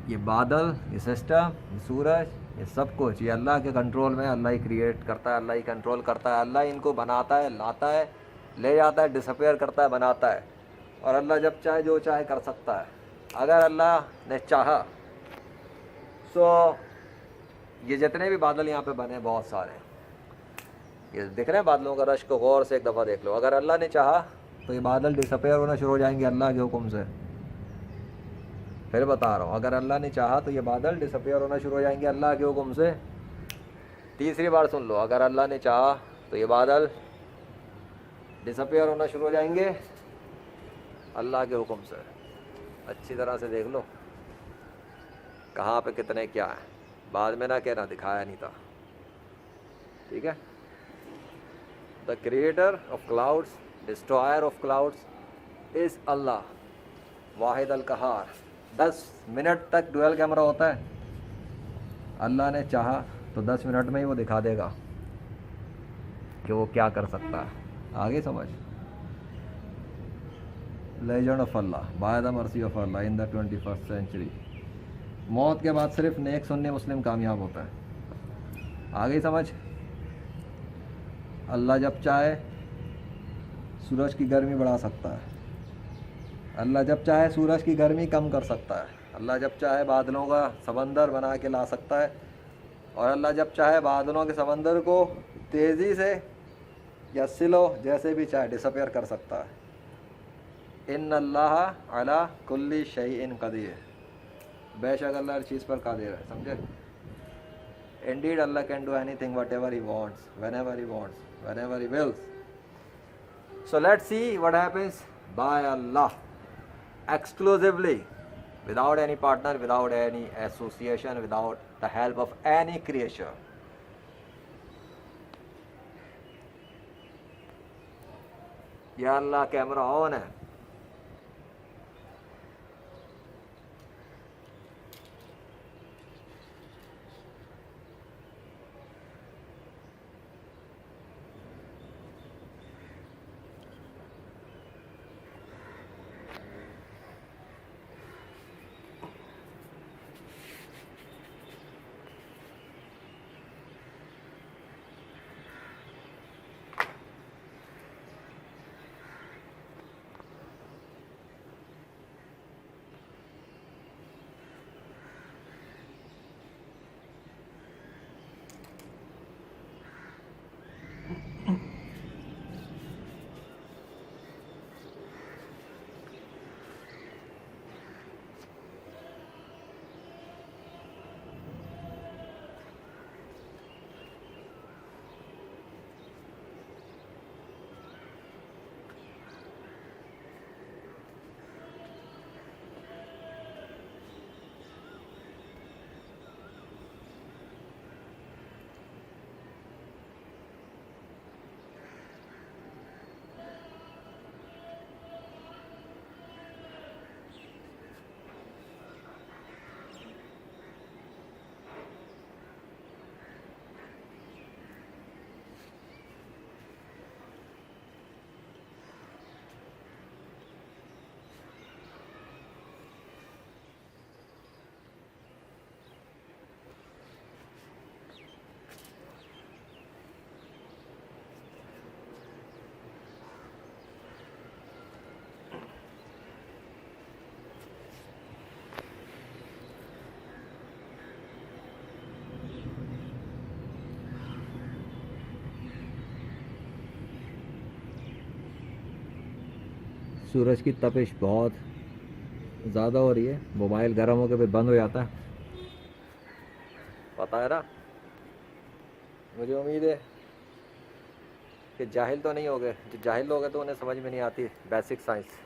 ये बादल, ये सिस्टम, ये सूरज, ये सब कुछ ये अल्लाह के कंट्रोल में। अल्लाह ही क्रिएट करता है, अल्लाह ही कंट्रोल करता है, अल्लाह ही इनको बनाता है, लाता है, ले जाता है, डिसअपेयर करता है, बनाता है। और अल्लाह जब चाहे जो चाहे कर सकता है। अगर अल्लाह ने चाहा सो ये जितने भी बादल यहाँ पे बने बहुत सारे, ये दिख रहे हैं बादलों का रश को गौर से एक दफ़ा देख लो। अगर अल्लाह ने चाहा तो ये बादल डिसअपेयर होना शुरू हो जाएंगे अल्लाह के हुक्म से। फिर बता रहा हूँ, अगर अल्लाह ने चाहा तो ये बादल डिसअपेयर होना शुरू हो जाएंगे अल्लाह के हुक्म से। तीसरी बार सुन लो, अगर अल्लाह ने चाहा तो ये बादल डिसअपेयर होना शुरू हो जाएंगे अल्लाह के हुक्म से। अच्छी तरह से देख लो कहाँ पे कितने क्या है, बाद में ना कहना दिखाया नहीं था। ठीक है। The creator of clouds, destroyer of clouds is Allah Wahid Al Qahhar. 10 minute तक डुअल कैमरा होता है। अल्लाह ने चाहा तो 10 मिनट में ही वो दिखा देगा कि वो क्या कर सकता है। आगे समझ। Legend of Allah by the mercy of Allah in the 21st century. मौत के बाद सिर्फ नेक सुन्नी मुस्लिम कामयाब होता है। आगे समझ। अल्लाह जब चाहे सूरज की गर्मी बढ़ा सकता है, अल्लाह जब चाहे सूरज की गर्मी कम कर सकता है, अल्लाह जब चाहे बादलों का समंदर बना के ला सकता है, और अल्लाह जब चाहे बादलों के समंदर को तेज़ी से या स्लो जैसे भी चाहे डिसअपेयर कर सकता है। इन अल्लाह अला कुल्ली शैइन क़दीर। बेशक अल्लाह हर चीज़ पर कादिर है। समझे। Indeed, Allah can do anything, whatever He wants, whenever He wants, whenever He wills. So let's see what happens by Allah, exclusively, without any partner, without any association, without the help of any creature. या अल्लाह camera on है। सूरज की तपिश बहुत ज़्यादा हो रही है। Mobile गर्म होकर फिर बंद हो जाता है, पता है ना। मुझे उम्मीद है कि जाहिल तो नहीं हो गए। जो जाहिल लोग हैं तो उन्हें समझ में नहीं आती बेसिक साइंस।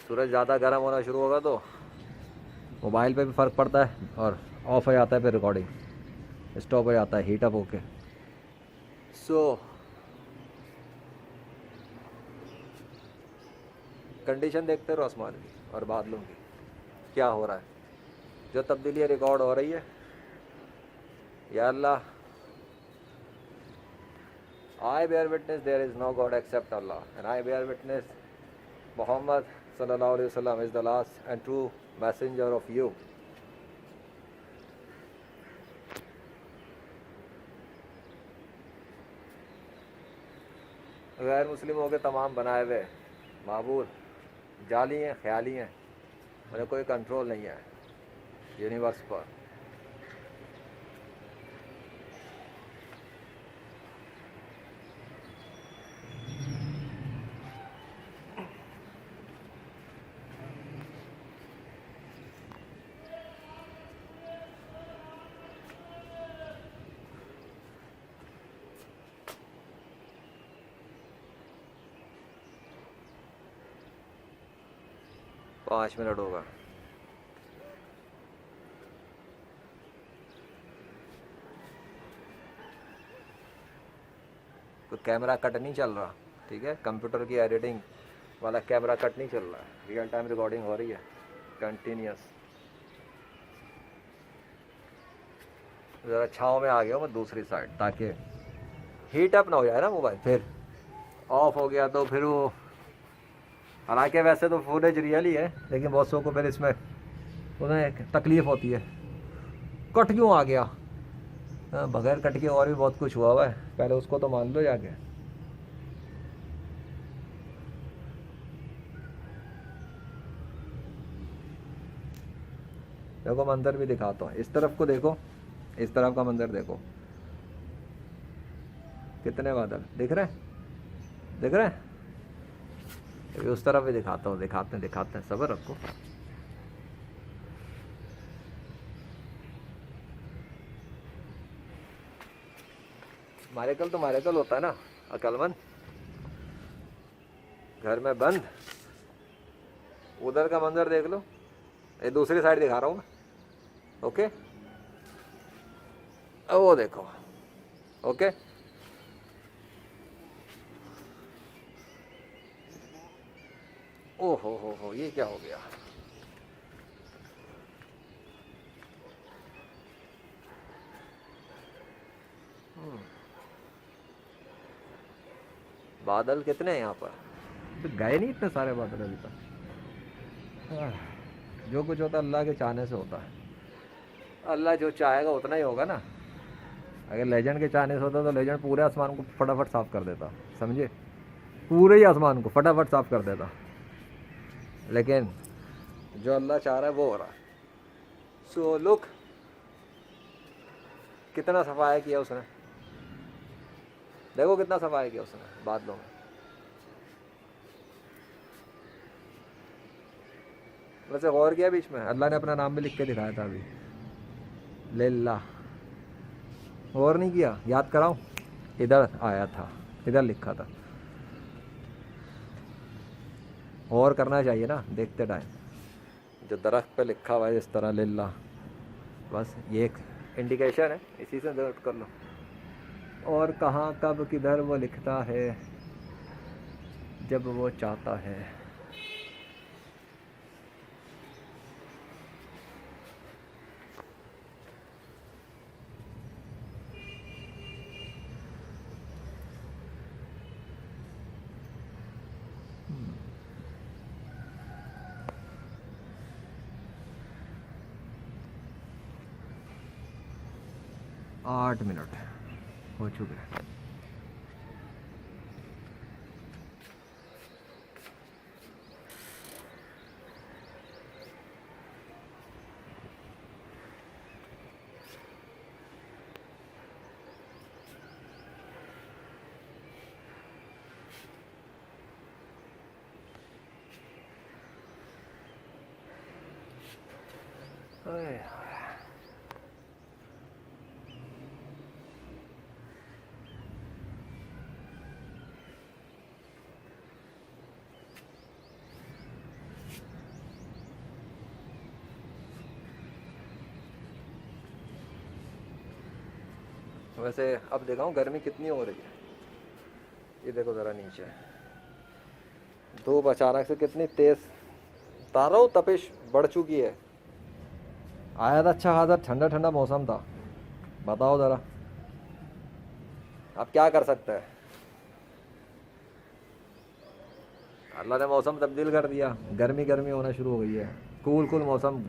सूरज ज़्यादा गर्म होना शुरू होगा तो मोबाइल पे भी फ़र्क पड़ता है और ऑफ हो जाता है, फिर रिकॉर्डिंग स्टॉप हो जाता है हीट अप होके। सो कंडीशन देखते रहो आसमान की और बादलों की, क्या हो रहा है, जो तब्दीली रिकॉर्ड हो रही है। या अल्लाह, I bear witness there is no God except Allah, and I bear witness Muhammad sallallahu alaihi wasallam is the last and true messenger of you. गैर मुस्लिमों के तमाम बनाए हुए माबूद जाली हैं, ख्याली हैं, उन्हें कोई कंट्रोल नहीं है यूनिवर्स पर। पाँच मिनट होगा। कोई कैमरा कट नहीं चल रहा, ठीक है, कंप्यूटर की एडिटिंग वाला कैमरा कट नहीं चल रहा है, रियल टाइम रिकॉर्डिंग हो रही है कंटिन्यूस। ज़रा छाँव में आ गया हूँ मैं दूसरी साइड, ताकि हीट अप ना हो जाए ना मोबाइल, फिर ऑफ हो गया तो फिर वो, हालांकि वैसे तो फुटेज रियल ही है, लेकिन बहुत सौ को फिर इसमें उन्हें तकलीफ़ होती है। कट क्यों आ गया? बगैर कट के और भी बहुत कुछ हुआ है, पहले उसको तो मान लो जाके। देखो मंजर भी दिखाता हूँ, इस तरफ को देखो, इस तरफ का मंजर देखो, कितने बादल दिख रहे हैं, दिख रहे हैं। उस तरफ भी दिखाता हूँ, दिखाते हैं, सब्र रखो। मारेकल तो मारेकल होता है ना, अकलमंद घर में बंद। उधर का मंजर देख लो, ये दूसरी साइड दिखा रहा हूँ मैं, ओके, वो देखो, ओके। ओ हो, ये क्या हो गया? बादल कितने हैं यहाँ पर? तो गए नहीं इतने सारे बादल अभी तक। जो कुछ होता है अल्लाह के चाहने से होता है, अल्लाह जो चाहेगा उतना ही होगा ना। अगर लेजेंड के चाहने से होता तो लेजेंड पूरे आसमान को फटाफट साफ कर देता, समझे, पूरे ही आसमान को फटाफट साफ कर देता। लेकिन जो अल्लाह चाह रहा है वो हो रहा है। सो लुक, कितना सफाया किया उसने, देखो कितना सफाया किया उसने बादलों में। वैसे गौर किया बीच में अल्लाह ने अपना नाम भी लिख के दिखाया था अभी, लिल्लाह। गौर नहीं किया? याद कराओ, इधर आया था, इधर लिखा था। और करना चाहिए ना देखते टाइम, जो दरख्त पे लिखा हुआ है इस तरह लिल्लाह, बस ये एक इंडिकेशन है, इसी से नोट कर लो। और कहाँ कब किधर वो लिखता है जब वो चाहता है। आठ मिनट हो चुके हैं। वैसे अब दिखाऊं गर्मी कितनी हो रही है, ये देखो ज़रा नीचे, धूप अचानक से कितनी तेज़, तारों तपिश बढ़ चुकी है। आया था अच्छा खासा ठंडा ठंडा मौसम था, बताओ ज़रा अब क्या कर सकते हैं। अल्लाह ने मौसम तब्दील कर दिया, गर्मी गर्मी होना शुरू हो गई है, कूल कूल मौसम।